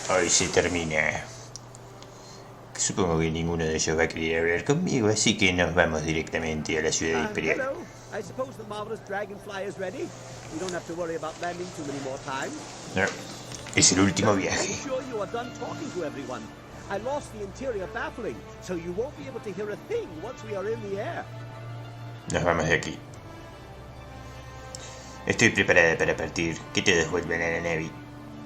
Hoy se termina. Supongo que ninguno de ellos va a querer hablar conmigo, así que nos vamos directamente a la ciudad imperial. Hello. I suppose the marvelous dragonfly is ready. We don't have to worry about landing too many more times. No, es el último viaje. Make sure you are done talking to everyone. I lost the interior baffling, so you won't be able to hear a thing once we are in the air. Nos vamos de aquí. Estoy preparada para partir. Que te devuelvan a la nave.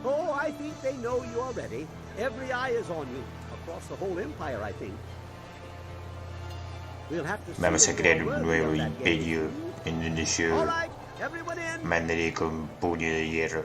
Oh, I think they know you are ready. Every eye is on you. Across the whole empire, I think. We'll have to Vamos a crear un nuevo imperio en donde yo All right, everyone in. mandaré con puño de hierro.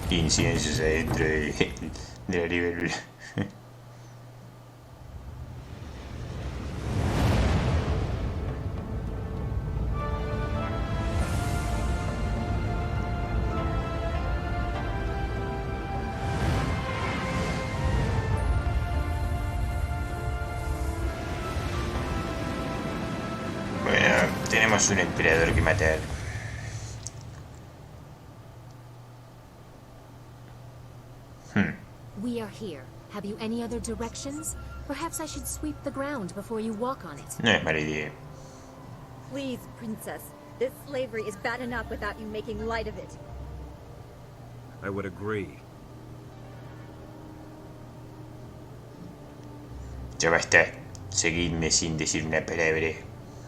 Inciensos adentro de la libélula. Bueno, tenemos un emperador que matar. We are here. Have you any other directions? Perhaps I should sweep the ground before you walk on it. No es mala idea. Please, princess. This slavery is bad enough without you making light of it. I would agree. Ya basta. Seguidme sin decir una palabra.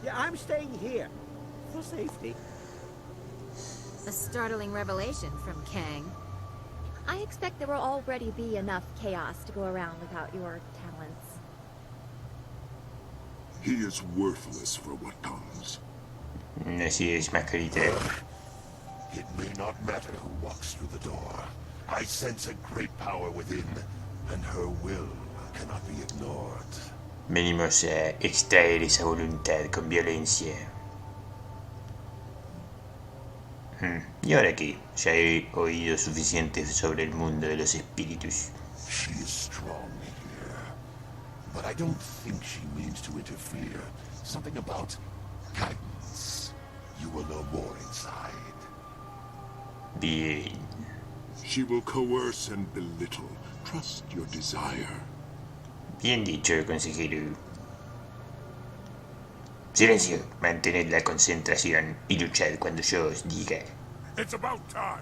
Yeah, I'm staying here for safety. A startling revelation from Kang. I expect there will already be enough chaos to go around without your talents. He is worthless for what comes. Así es, mascarita. It may not matter who walks through the door. I sense a great power within, and her will cannot be ignored. Venimos a extraer esa voluntad con violencia. ¿Y ahora qué? Ya he oído suficiente sobre el mundo de los espíritus. She is strong here, but I don't think she means to interfere. Something about guidance. You will know more inside. Bien. She will coerce and belittle. Trust your desire. Bien dicho, consejero. Silencio. Mantened la concentración y luchad cuando yo os diga. It's about time.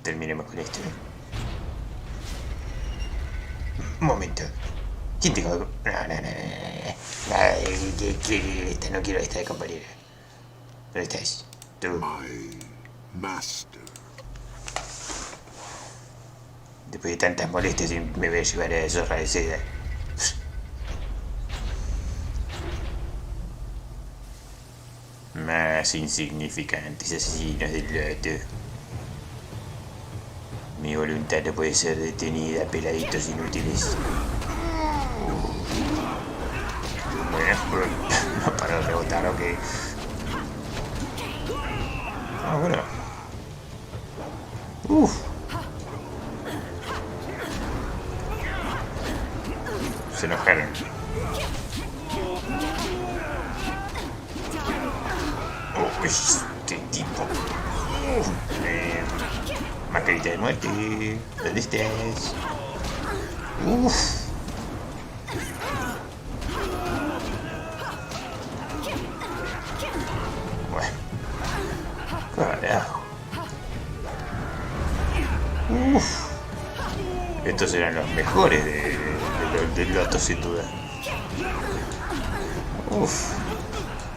Terminemos con esto. Un momento. ¿Quién tengo? No. Nada de no quiero esta de compañera. ¿Dónde estás? Tú. My master. Después de tantas molestias me voy a llevar a Zorra de Seda. Más insignificantes asesinos del loto. Mi voluntad no puede ser detenida, peladitos inútiles. Bueno, no paro de rebotar, ok. Ah, bueno. Se enojaron. Este tipo. Mascarita de muerte. ¿Dónde estás? Bueno. Carajo. Estos eran los mejores del loto, sin duda.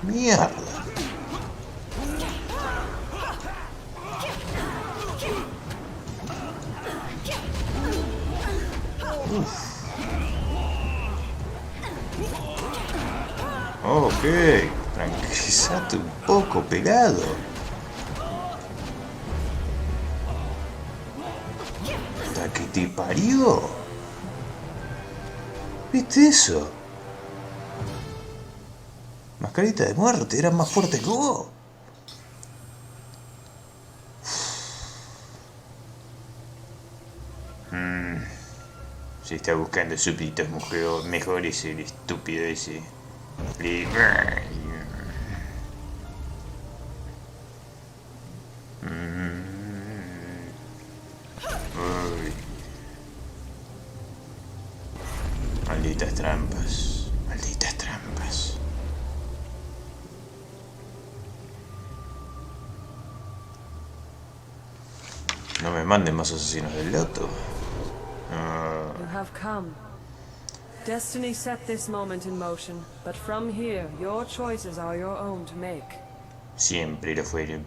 Mierda. Ok, tranquilízate un poco, pelado. ¿Hasta que te parió? ¿Viste eso? Mascarita de muerte, eran más fuertes que vos. Si está buscando súbditos mejores, el estúpido ese. Uy. Malditas trampas. Malditas trampas. No me manden más asesinos del loto. You have come. Destiny set this moment in motion, but from here, your choices are your own to make. Siempre lo fueron.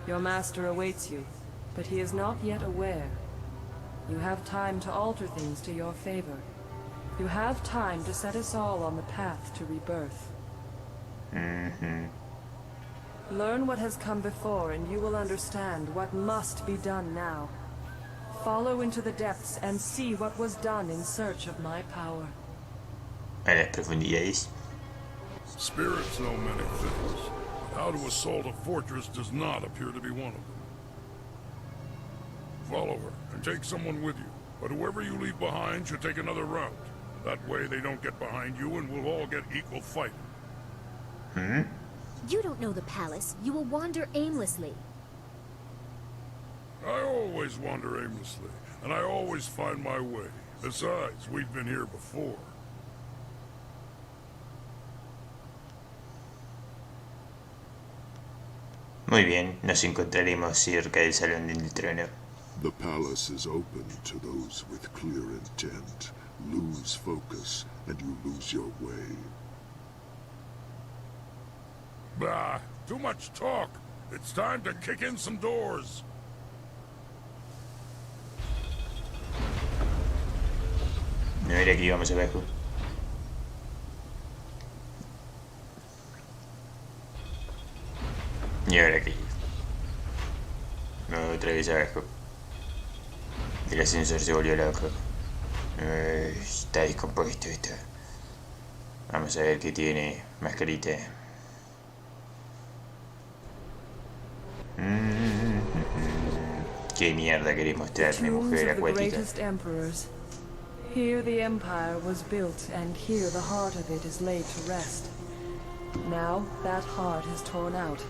Your master awaits you, but he is not yet aware. You have time to alter things to your favor. You have time to set us all on the path to rebirth. Learn what has come before, and you will understand what must be done now. Follow into the depths and see what was done in search of my power. A las profundidades. Spirits know many things. How to assault a fortress does not appear to be one of them. Follow her and take someone with you, but whoever you leave behind should take another route. That way they don't get behind you and we'll all get equal fighting. You don't know the palace. You will wander aimlessly. I always wander aimlessly, and I always find my way. Besides, we've been here before. Muy bien, nos encontraremos cerca del Salón del Trono. The palace is open to those with clear intent. Lose focus, and you lose your way. Bah, too much talk. It's time to kick in some doors. No era que íbamos abajo. Y ahora aquí. No, otra vez abajo. El ascensor se volvió loco. Está descompuesto esto. Vamos a ver qué tiene mascarita. ¿Qué mierda querés mostrarme, mujer acuática? Here the Empire was built, and here the heart of it is laid to rest. Now that heart is torn out,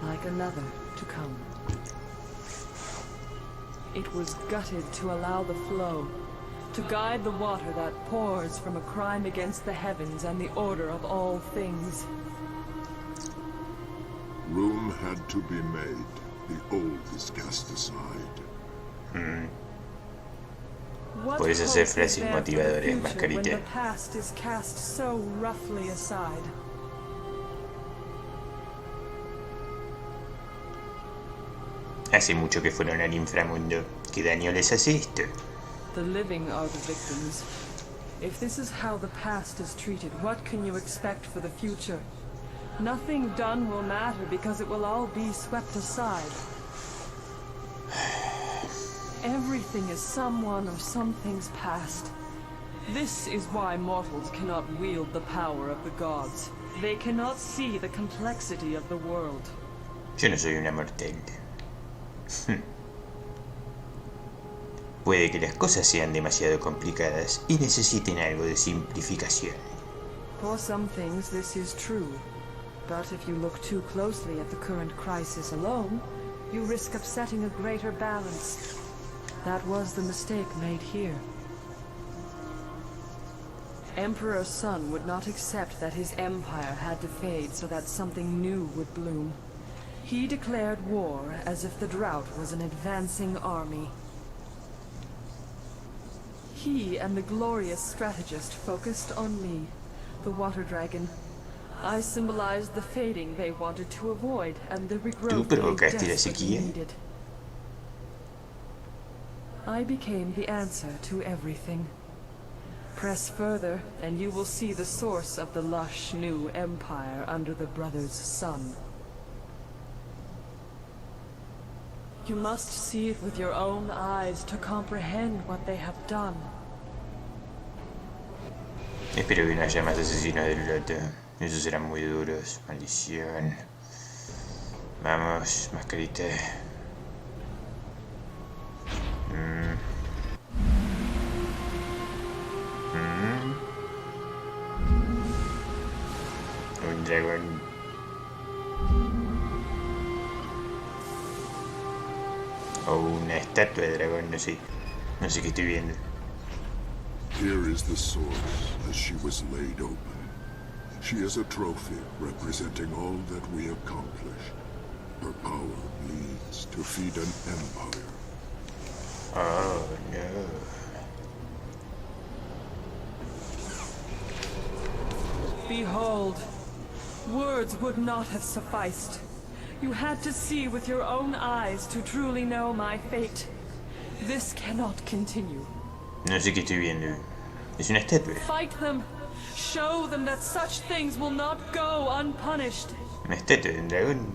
like another to come. It was gutted to allow the flow, to guide the water that pours from a crime against the heavens and the order of all things. Room had to be made. The old is cast aside. Puedes hacer frases motivadoras, mascarita. The past is cast so roughly aside. Hace mucho que fueron al inframundo. ¿Qué daño les hace esto? The living are the victims. If this is how the past is treated, what can you expect for the future? Nothing done will matter because it will all be swept aside. Everything is someone or something's past. This is why mortals cannot wield the power of the gods. They cannot see the complexity of the world. Yo no soy una mortal. Puede que las cosas sean demasiado complicadas y necesiten algo de simplificación. For some things this is true. But if you look too closely at the current crisis alone, you risk upsetting a greater balance. That was the mistake made here. Emperor Sun would not accept that his empire had to fade so that something new would bloom. He declared war as if the drought was an advancing army. He and the glorious strategist focused on me, the water dragon. I symbolized the fading they wanted to avoid and the regrowth they desperately needed. I became the answer to everything. Press further, and you will see the source of the lush new empire under the brothers' sun. You must see it with your own eyes to comprehend what they have done. Espero que no haya más asesinos del loto. Esos eran muy duros. Maldición. Vamos, mascarita. Un dragón. O una estatua de dragón, no sé. No sé qué estoy viendo. Here is the source as she was laid open. She is a trophy representing all that we accomplished. Her power needs to feed an empire. Oh, no. Behold, words would not have sufficed. You had to see with your own eyes to truly know my fate. This cannot continue. No sé qué estoy viendo. Es una estatua. Fight them. Show them that such things will not go unpunished. Una estatua de un dragón.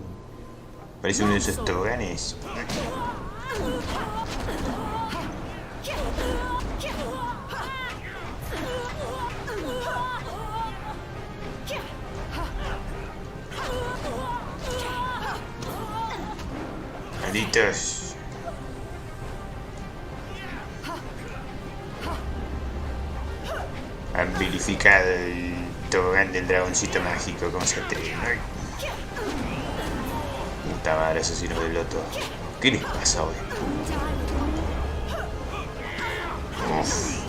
Parece uno de esos toboganes. Malditos. Han vilificado el tobogán del dragoncito mágico. ¿Cómo se atreven hoy? Puta madre, asesino del loto. ¿Qué les pasa hoy? Uf.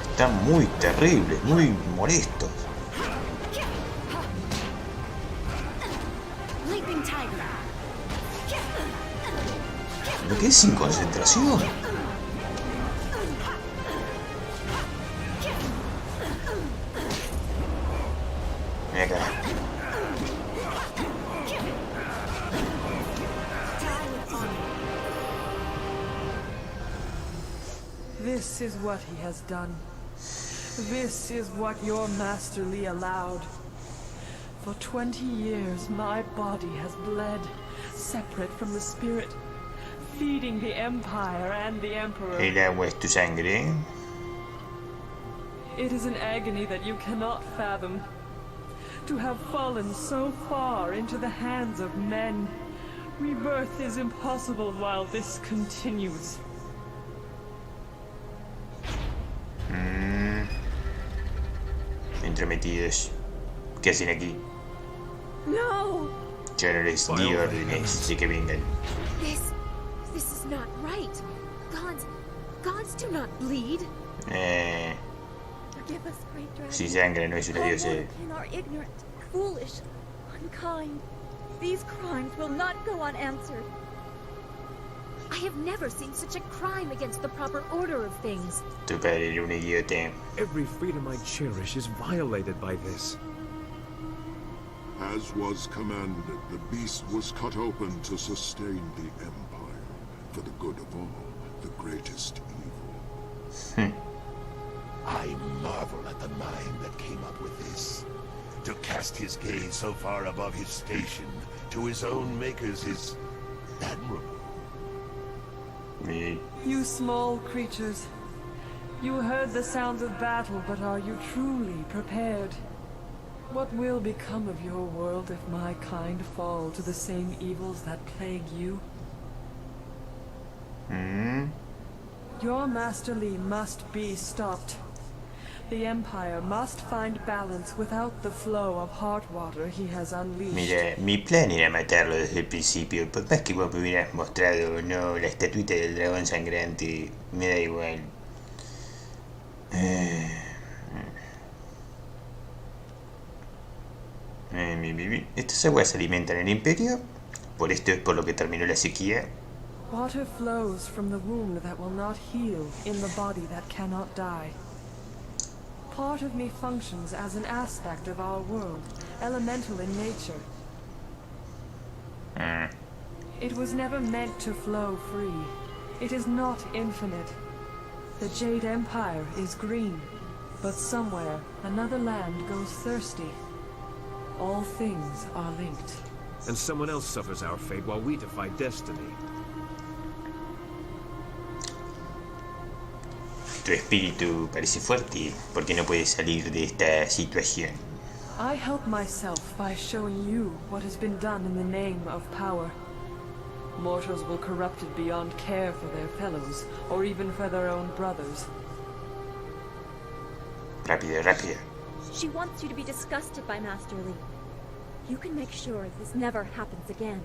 Están muy terribles, muy molestos. ¿Lo que es sin concentración? Mira acá. This is what he has done. This is what your Master Li allowed. For 20 years, my body has bled, separate from the spirit, feeding the Empire and the Emperor. El agua es tu sangre. It is an agony that you cannot fathom. To have fallen so far into the hands of men. Rebirth is impossible while this continues. Entrometidos. ¿Qué hacen aquí? No! Yo no les di órdenes de que vengan. This is not right. Gods do not bleed. Forgive us, great dragon. Si sangra no es una diosa. All are ignorant, foolish, unkind. These crimes will not go unanswered. I have never seen such a crime against the proper order of things. Tu padre era un idiota. Every freedom I cherish is violated by this. As was commanded, the beast was cut open to sustain the Empire, for the good of all, the greatest evil. I marvel at the mind that came up with this. To cast his gaze so far above his station, to his own makers, is admirable. You small creatures. You heard the sounds of battle, but are you truly prepared? What will become of your world if my kind fall to the same evils that plague you? Your Master Li must be stopped. The Empire must find balance without the flow of heart water he has unleashed. Mira, mi plan era matarlo desde el principio. Por más que vos me hubieras mostrado no la estatuita del dragón sangrante, me da igual. ¿Estas aguas alimentan el Imperio? ¿Por esto es por lo que terminó la sequía? Water flows from the wound that will not heal in the body that cannot die. Part of me functions as an aspect of our world, elemental in nature. It was never meant to flow free. It is not infinite. The Jade Empire is green, but somewhere another land goes thirsty. All things are linked. And someone else suffers our fate while we defy destiny. tu espíritu parece fuerte. ¿Por qué no puedes salir de esta situación? I help myself by showing you what has been done in the name of power. Mortals will corrupt it beyond care for their fellows, or even for their own brothers. Rápido, rápido. She wants you to be disgusted by Master Li. You can make sure this never happens again.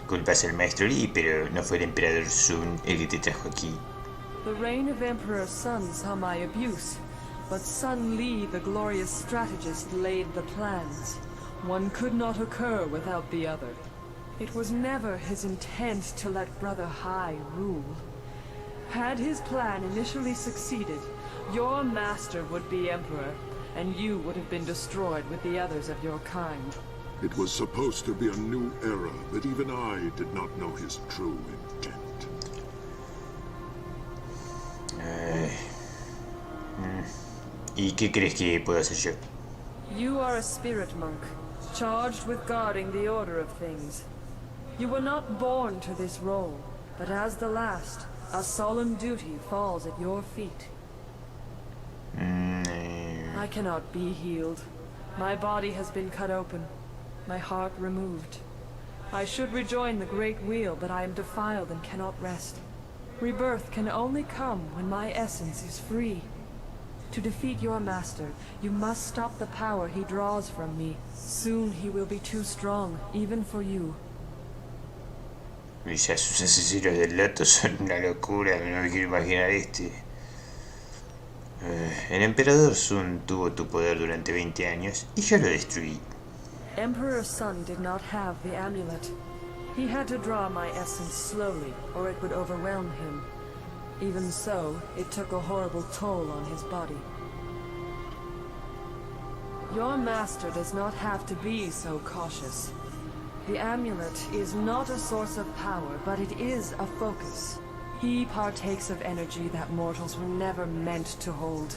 Culpas al maestro Li, pero no fue el emperador Sun el que te trajo aquí. The reign of Emperor Sun saw my abuse, but Sun Li, the glorious strategist, laid the plans. One could not occur without the other. It was never his intent to let Brother Hai rule. Had his plan initially succeeded, your master would be Emperor, and you would have been destroyed with the others of your kind. It was supposed to be a new era, but even I did not know his true intent. ¿Y qué crees que puedo hacer yo? You are a spirit monk, charged with guarding the order of things. You were not born to this role, but as the last, a solemn duty falls at your feet. I cannot be healed. My body has been cut open, my heart removed. I should rejoin the Great Wheel, but I am defiled and cannot rest. Rebirth can only come when my essence is free. To defeat your master, you must stop the power he draws from me. Soon he will be too strong, even for you. Ya sus asesinos del loto son una locura, no me quiero imaginar este. El emperador Sun tuvo tu poder durante 20 años y yo lo destruí. Emperor Sun did not have the amulet. He had to draw my essence slowly, or it would overwhelm him. Even so, it took a horrible toll on his body. Your master does not have to be so cautious. The amulet is not a source of power, but it is a focus. He partakes of energy that mortals were never meant to hold.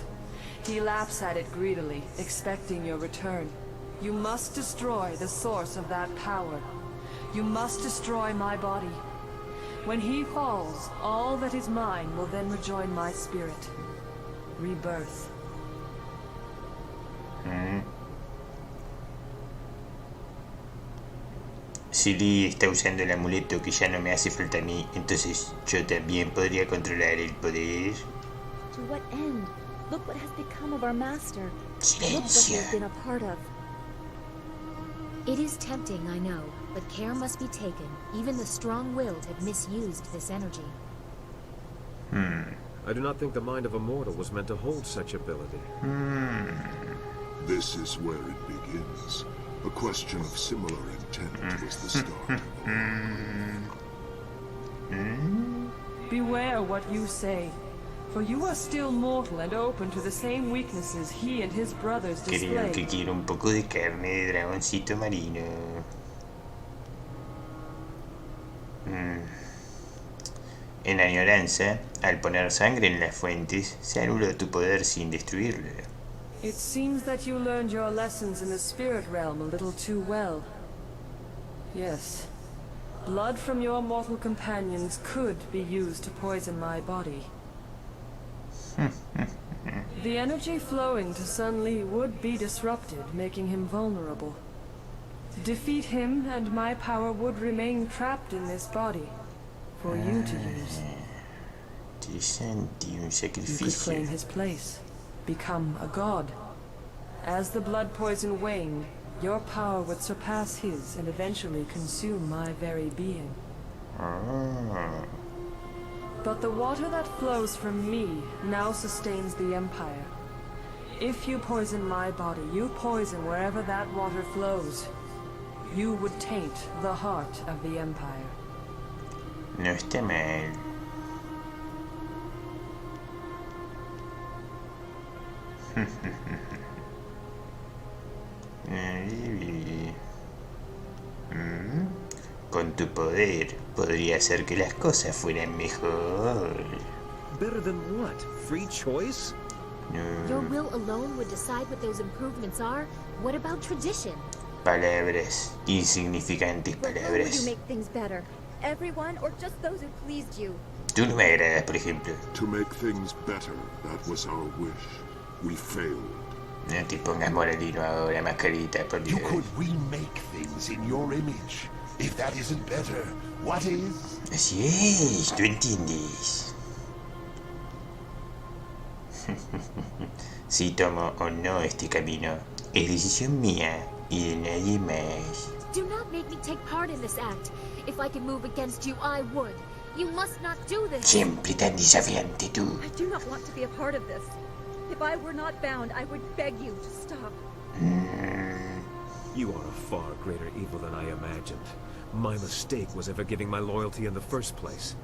He laps at it greedily, expecting your return. You must destroy the source of that power. You must destroy my body. When he falls, all that is mine will then rejoin my spirit. Rebirth. Si Lee está usando el amuleto que ya no me hace falta a mí, entonces yo también podría controlar el poder. To what end? Look what has become of our master. Look what Silencio. he has been a part of. It is tempting, I know, but care must be taken. Even the strong-willed have misused this energy. I do not think the mind of a mortal was meant to hold such ability. This is where it begins. A question of similar intent was the start. Beware what you say, for you are still mortal and open to the same weaknesses he and his brothers Creo que display. quiero un poco de carne de dragoncito marino. En añoranza, al poner sangre en las fuentes, se anula tu poder sin destruirlo. It seems that you learned your lessons in the spirit realm a little too well. Yes. Blood from your mortal companions could be used to poison my body. The energy flowing to Sun Li would be disrupted, making him vulnerable. Defeat him, and my power would remain trapped in this body, for you to use. Interesante, un You could sacrificio. claim his place, become a god. As the blood poison waned, your power would surpass his and eventually consume my very being. But the water that flows from me now sustains the Empire. If you poison my body, you poison wherever that water flows. You would taint the heart of the Empire. No está mal. Con tu poder podría hacer que las cosas fueran mejor. Better than what? Free choice? Your will alone would decide what those improvements are? What about tradition? Palabras, insignificantes But how would you palabras. make things better? everyone or just those who pleased you? Tú no me agradas, por ejemplo. To make things better, that was our wish. We failed. No te pongas moralino ahora, mascarita, por You Dios. could remake things in your image. If that isn't better, what is? Así es, tú entiendes. Si tomo o no este camino, es decisión mía y de nadie más. Do not make me take part in this act. If I can move against you, I would. You must not do this. Siempre tan desafiante tú. I do not want to be a part of this. If I were not bound, I would beg you to stop. You are a far greater evil than I imagined. My mistake was ever giving my loyalty in the first place.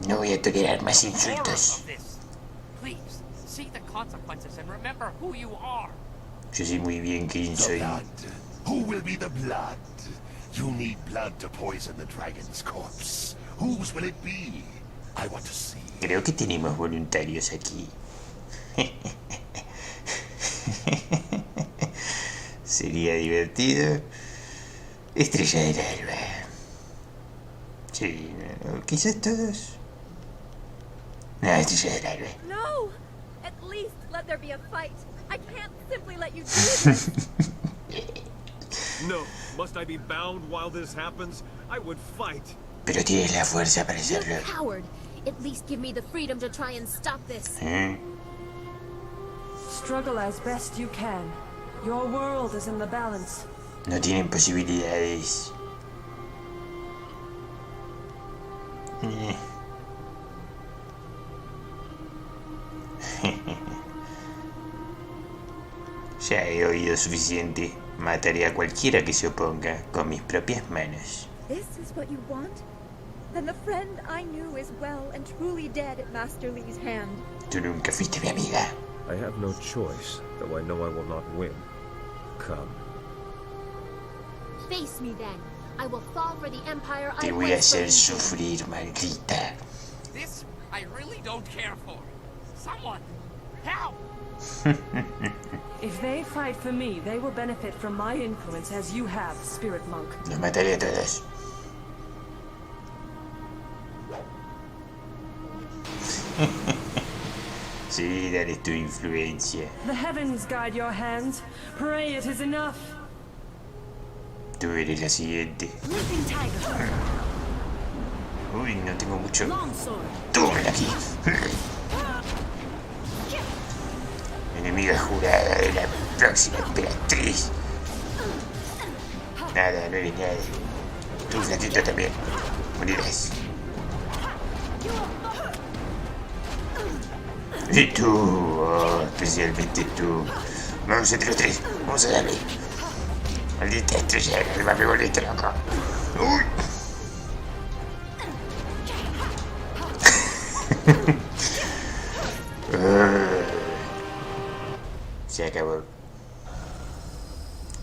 No voy a tolerar más Horror insultos. of this. Please, see the consequences and remember who you are. Yo sé muy bien quién The soy. blood. Who will be the blood? You need blood to poison the dragon's corpse. Whose will it be? I want to see. Creo que tenemos voluntarios aquí. Sería divertido. Estrella del alba. Sí, no, quizás todos. No, estrella del alba. No! At least let there be a fight. I can't simply let you do this. No, must I be bound while this happens? I would fight. Pero tienes la fuerza para You hacerlo. coward. At least give me the freedom to try and stop this. Struggle as best you can. Your world is in the balance. No tienen posibilidades. Ya he oído suficiente. Mataré a cualquiera que se oponga con mis propias manos. This is what you want? Then the friend I knew is well and truly dead at Master Li's hand. Tú nunca fuiste mi amiga. I have no choice, though I know I will not win. Come. Face me then. I will fall for the empire Te I voy a once hacer believed in. sufrir, maldita. This I really don't care for. Someone, help! If they fight for me, they will benefit from my influence as you have, Spirit Monk. Los mataré a todos. Sí, dale tu influencia. The heavens guide your hands. Pray it is enough. Tú eres la siguiente. Leaping tiger. Uy, no tengo mucho. Longsword. Tómala aquí. Enemiga jurada de la próxima emperatriz. Nada, no eres nada. Tú, flaquito, también. Morirás. Y tú, oh, especialmente tú. Vamos entre los tres. Vamos a darle. Maldita estrella del alba, me volviste loco. Uy. Se acabó.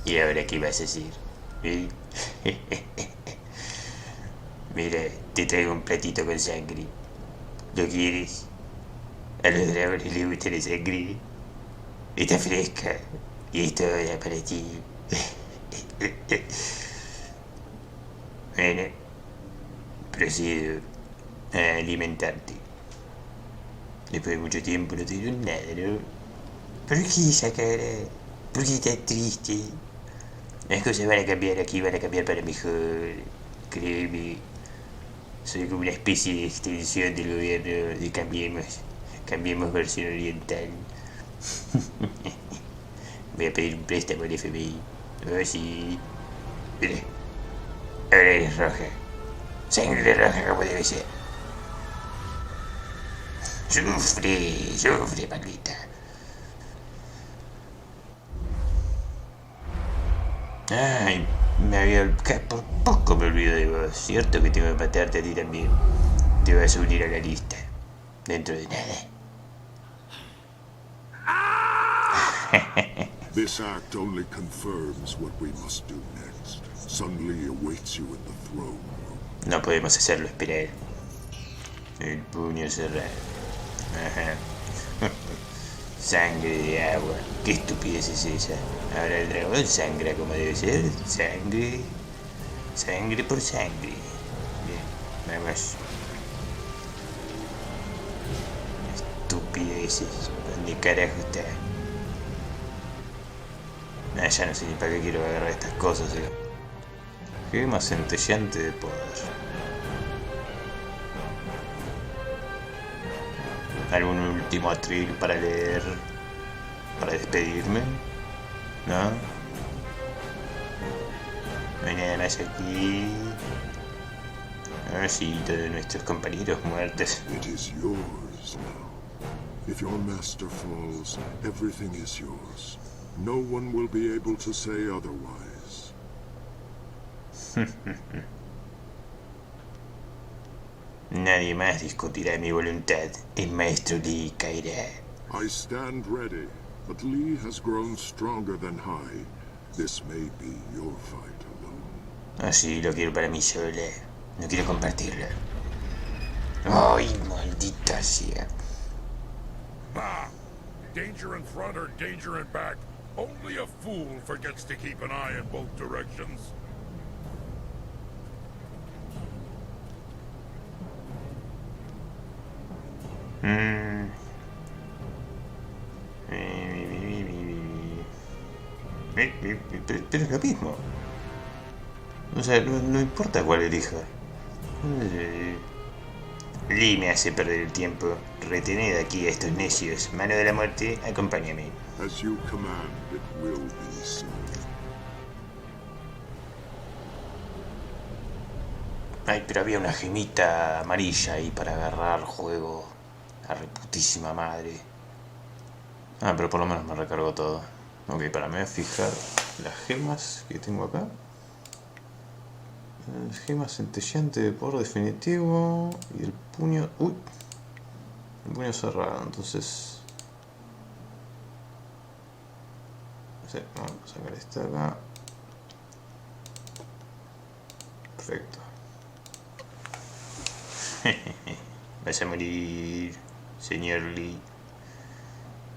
¿Y ahora qué vas a decir? ¿Eh? Mira, te traigo un platito con sangre. ¿Lo quieres? A los dragones les gusta la sangre. Está fresca. Y esto es para ti. Bueno, procedo a alimentarte. Después de mucho tiempo no te dieron nada, ¿no? ¿Por qué esa cara? ¿Por qué estás triste? Las cosas van a cambiar aquí, van a cambiar para mejor. Créeme. Soy como una especie de extensión del gobierno de Cambiemos. Cambiemos versión oriental. Voy a pedir un préstamo al FBI. Oh, sí. Mira. Ahora eres roja. Sangre roja como debe ser. Sufre, sufre, maldita. Ay, por poco me olvido de vos. Cierto que tengo que matarte a ti también. Te vas a unir a la lista. Dentro de nada. This act only confirms what we must do next. Sun Li awaits you in the throne room. No podemos hacerlo esperar. El puño cerrado. Ajá. Sangre de agua. ¿Qué estupidez es esa? Ahora el dragón sangra como debe ser. Sangre. Sangre por sangre. Bien. Vamos. Estupideces. ¿Dónde carajo está? Nah, ya no sé ni para qué quiero agarrar estas cosas, Gema centellante de poder. ¿Algún último atril para leer? ¿Para despedirme? ¿No? No hay nada más aquí. Ah, sí, de nuestros compañeros muertos. It is yours now. If your master falls, everything is yours. No one will be able to say otherwise. Nadie más discutirá mi voluntad. El maestro Lee caerá. I stand ready, but Lee has grown stronger than I. This may be your fight alone. Así lo quiero para mí sola. No quiero compartirla. ¡Ay, maldita sea! Bah! Danger in front or danger in back. Only a fool forgets to keep an eye in both directions. Pero es lo mismo. O sea, no importa cuál elija. Lee me hace perder el tiempo. Retened aquí a estos necios. Mano de la muerte, acompáñame. As you command, it will be so. Ay, pero había una gemita amarilla ahí para agarrar juego. La reputísima madre. Ah, pero por lo menos me recargó todo. Ok, para me voy a fijar las gemas que tengo acá. Gema centellante de poder definitivo. Y el puño... ¡Uy! El puño cerrado, entonces... Sí, vamos a sacar esta acá. Perfecto. Vas a morir, señor Lee.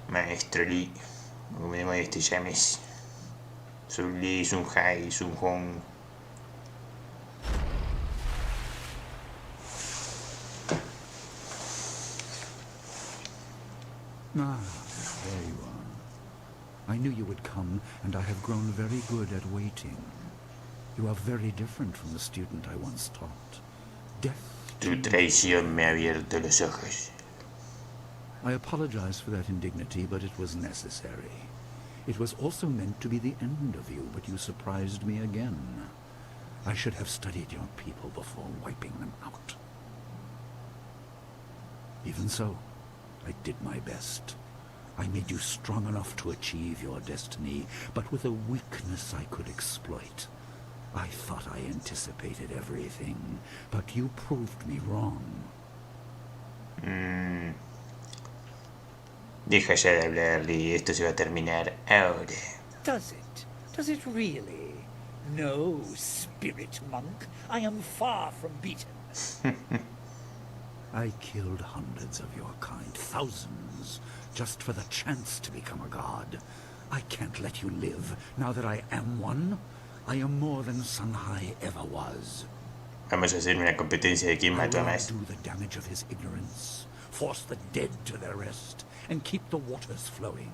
Maestro Lee. Como me te llames. Sun Lee, Sun Hai, Sun Hong. Ah, there you are. I knew you would come, and I have grown very good at waiting. You are very different from the student I once taught. Deaf. Tu traición me ha abierto los ojos. I apologize for that indignity, but it was necessary. It was also meant to be the end of you, but you surprised me again. I should have studied your people before wiping them out. Even so, I did my best. I made you strong enough to achieve your destiny, but with a weakness I could exploit. I thought I anticipated everything, but you proved me wrong. Deja ya de hablar, Lee. Esto se va a terminar ahora. Does it? Does it really? No, spirit monk. I am far from beaten. I killed hundreds of your kind, thousands, just for the chance to become a god. I can't let you live, now that I am one. I am more than Sanhai ever was. Vamos a hacer una competencia de quién mató a más. I will do the damage of his ignorance, force the dead to their rest, and keep the waters flowing.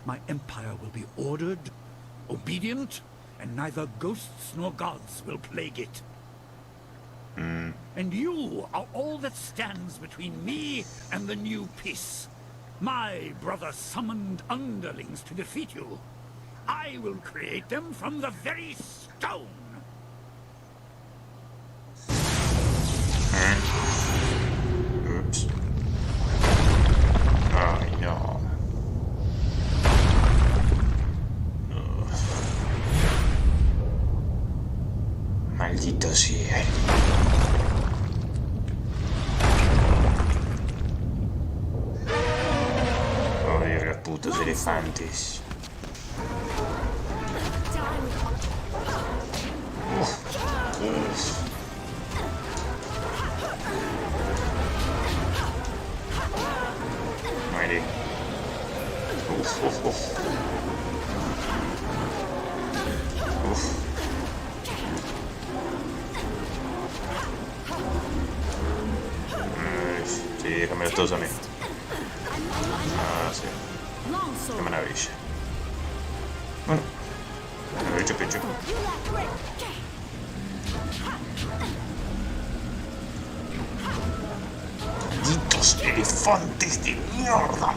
My empire will be ordered, obedient, and neither ghosts nor gods will plague it. And you are all that stands between me and the new peace. My brother summoned underlings to defeat you. I will create them from the very stone. Oops. Ay, no. Maldito sea. Odio los putos elefantes. Muere. Sí, déjamelos todos a mí. Ah, sí. Qué maravilla. Bueno, hecho pecho. ¡Malditos elefantes de mierda!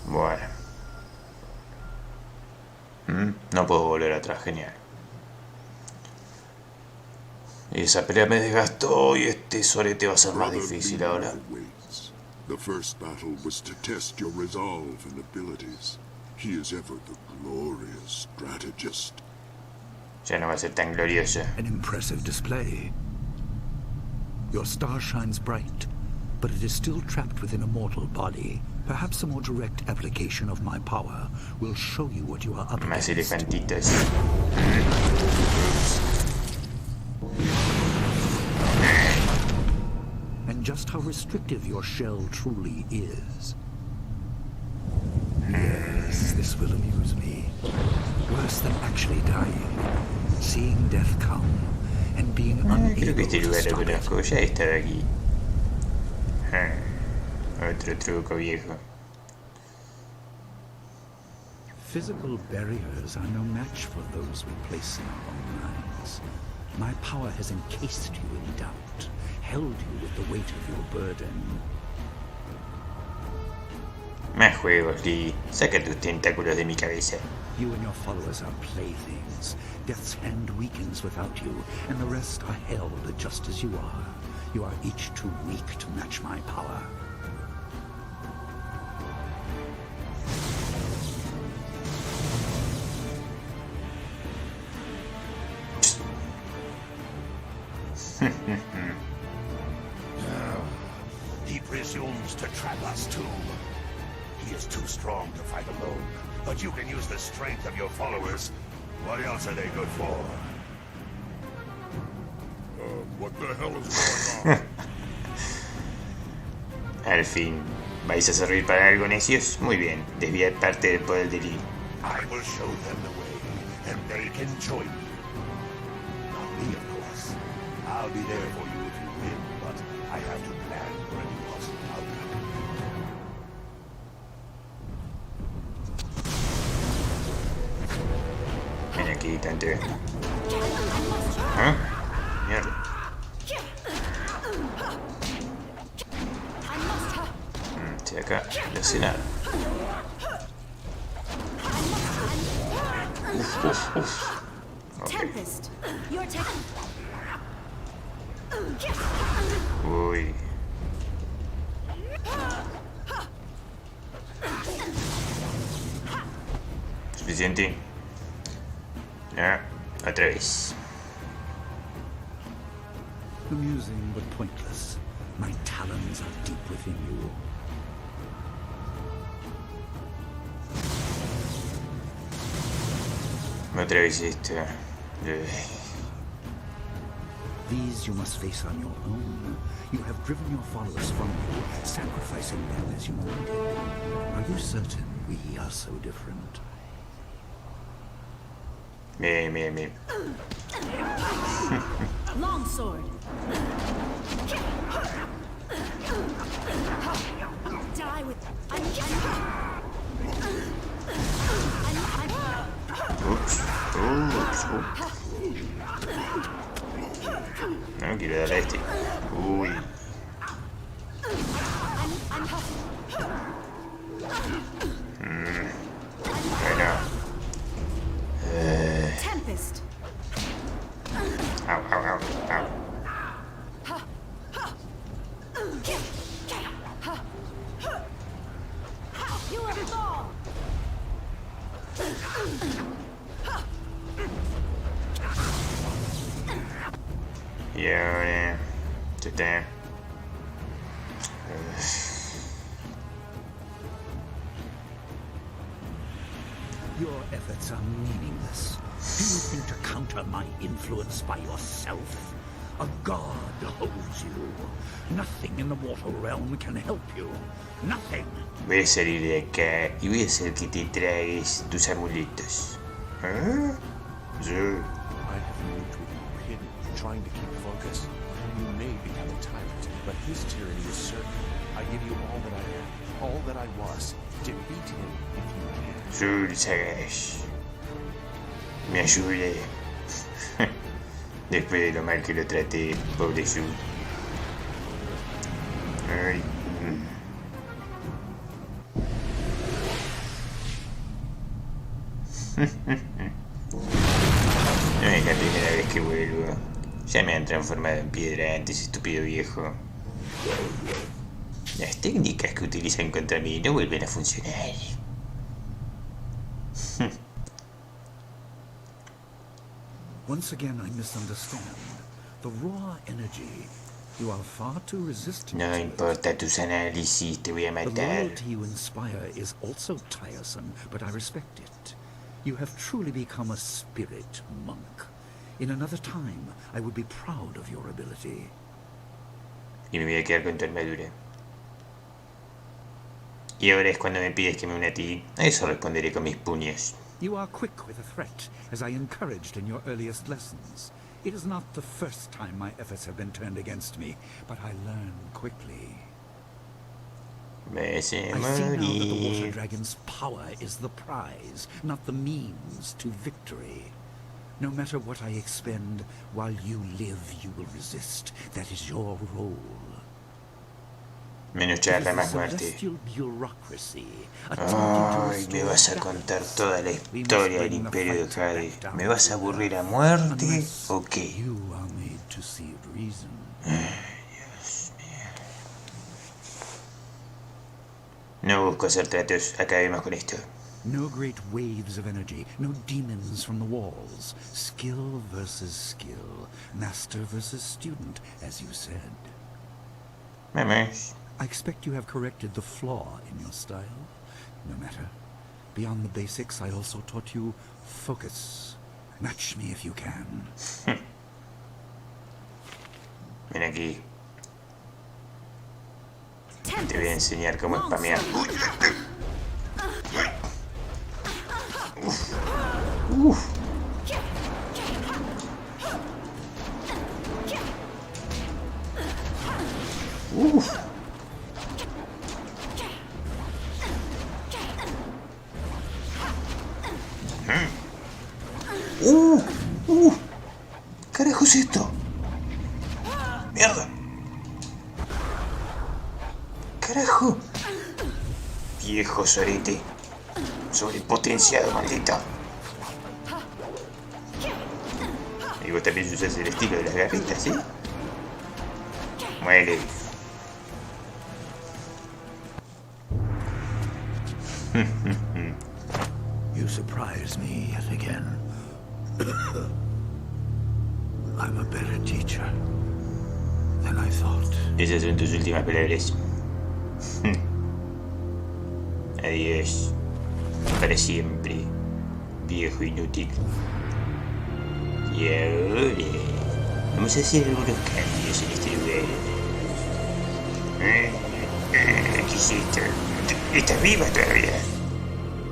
Bueno. No puedo volver atrás, genial. Y esa pelea me desgastó y este sorete va a ser más difícil ahora. The first battle was to test your resolve and abilities. He is ever the glorious strategist. Ya no va a ser tan glorioso. An impressive display. Your star shines bright, but it is still trapped within a mortal body. Perhaps a more direct application of my power will show you what you are up Más against. elefantitos. And just how restrictive your shell truly is. Yes, this will amuse me. Worse than actually dying. Seeing death come and being Creo que unable este to lugar lo stop it. conozco, ya he estado aquí. Otro truco viejo. Physical barriers are no match for those we place in our own minds. My power has encased you in doubt, held you with the weight of your burden. Más juegos, Lee. Saca tus tentáculos de mi cabeza. You and your followers are playthings. Death's hand weakens without you, and the rest are held just as you are. You are each too weak to match my power. He presumes to trap us too. He is too strong to fight alone, but you can use the strength of your followers. What else are they good for? What the hell is going on? Al fin, ¿vais a servir para algo, necios? Muy bien, desviad parte del poder de Lee. I will show them the way, and they can join me. Not me, of course. I'll be there for you if you win, but I have to plan for any possible outcome. Ven aquí, tante. ¿Ah? Mierda. Estoy acá, no sé nada. Okay. Uy. Suficiente. Ya, otra vez. Amusing but pointless. My talons are deep within you. Otra vez esto. These you must face on your own. You have driven your followers from you, sacrificing them as you wanted. Are you certain we are so different? Bien, bien, bien. Longsword. Die with. Ups, ups, ups. No quiero darle a este. Uy. Bueno. Tempest. Au, au, au, au. You will fall. Y ahora... Ya está. Your efforts are meaningless. Do you think to counter my influence by yourself? A god holds you. Nothing in the mortal realm can help you. Nothing. Voy a salir de acá y voy a hacer que te tragues tus amuletos. ¿Ah? Sí. I have moved with you hidden, trying to keep focus. You may become a tyrant, but his tyranny is certain. I give you all that I am, all that I was. Defeat him if you can. Zul Sagash. Me ayude. Después de lo mal que lo traté, pobre Zul. Ay. No es la primera vez que vuelvo. Ya me han transformado en piedra antes, estúpido viejo. Las técnicas que utilizan contra mí no vuelven a funcionar. Once again, I misunderstand. The raw energy. You are far too resistant. No importa tus análisis, te voy a The matar. loyalty you inspire is also tiresome, but I respect it. You have truly become a spirit monk. In another time, I would be proud of your ability. Y me voy a quedar con tu armadura. Y ahora es cuando me pides que me una a ti. A eso responderé con mis puños. You are quick with a threat, as I encouraged in your earliest lessons. It is not the first time my efforts have been turned against me, but I learn quickly. Me se I see now that the water morir. dragon's power is the prize, not the means to victory. No matter what I expend, while you live, you will resist. That is your role. Menos charla, más muerte. Celestial bureaucracy. Ay, me vas a contar toda la historia del Imperio de Jade. ¿Me vas a aburrir a muerte o qué? You are made to see reason. Dios mío. No busco hacer tratos, acabemos con esto. No great waves of energy, no demons from the walls. Skill versus skill. Master versus student, as you said. Vamos. I expect you have corrected the flaw in your style. No matter. Beyond the basics, I also taught you focus. Match me if you can. Ven aquí. Te voy a enseñar cómo spamear. Uf. Uf. Carajo es esto. Mierda. Carajo. Viejo sorete. Sobrepotenciado, maldito. Y vos también usás el estilo de las garritas, ¿sí? Muere. You surprise me yet again. I'm a better teacher than I thought. Esas son tus últimas palabras. Adiós. Para siempre. Viejo inútil. Y ahora vamos a hacer algunos cambios en este lugar. ¿Qué es esto? Estás viva todavía.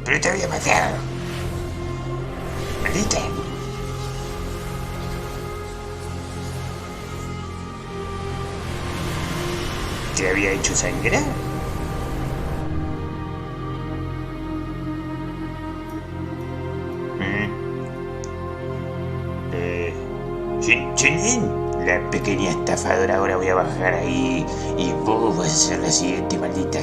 Pero te había matado. Maldita. ¿Te había hecho sangrar? Chin, la pequeña estafadora, ahora voy a bajar ahí y vos vas a ser la siguiente, maldita.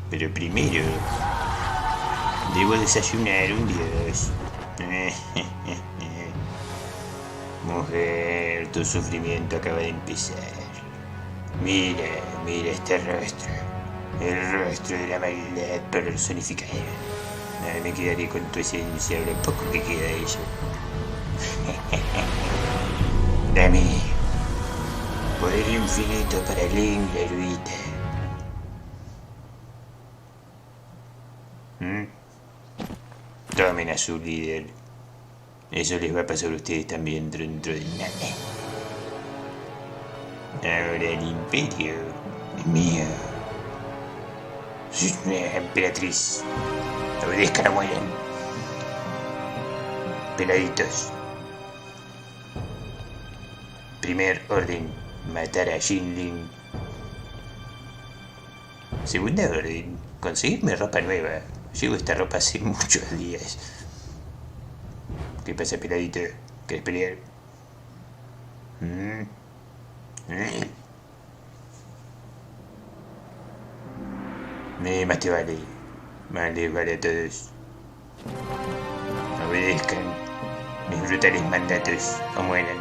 Pero primero debo desayunar un dios. Mujer, tu sufrimiento acaba de empezar. Mira este rostro. El rostro de la maldad personificada. Me quedaré con tu esencia, lo poco que queda de ello. Dame poder infinito para Link, la erudita. su líder. Eso les va a pasar a ustedes también dentro de nada. Ahora el imperio es mío. Soy una emperatriz. Obedezcan o mueren. Peladitos. Primer orden, matar a Jinling. Segunda orden, conseguirme ropa nueva. Llevo esta ropa hace muchos días. ¿Qué pasa, peladito? ¿Querés pelear? Más te vale. Más les vale a todos. Obedezcan mis brutales mandatos o mueran.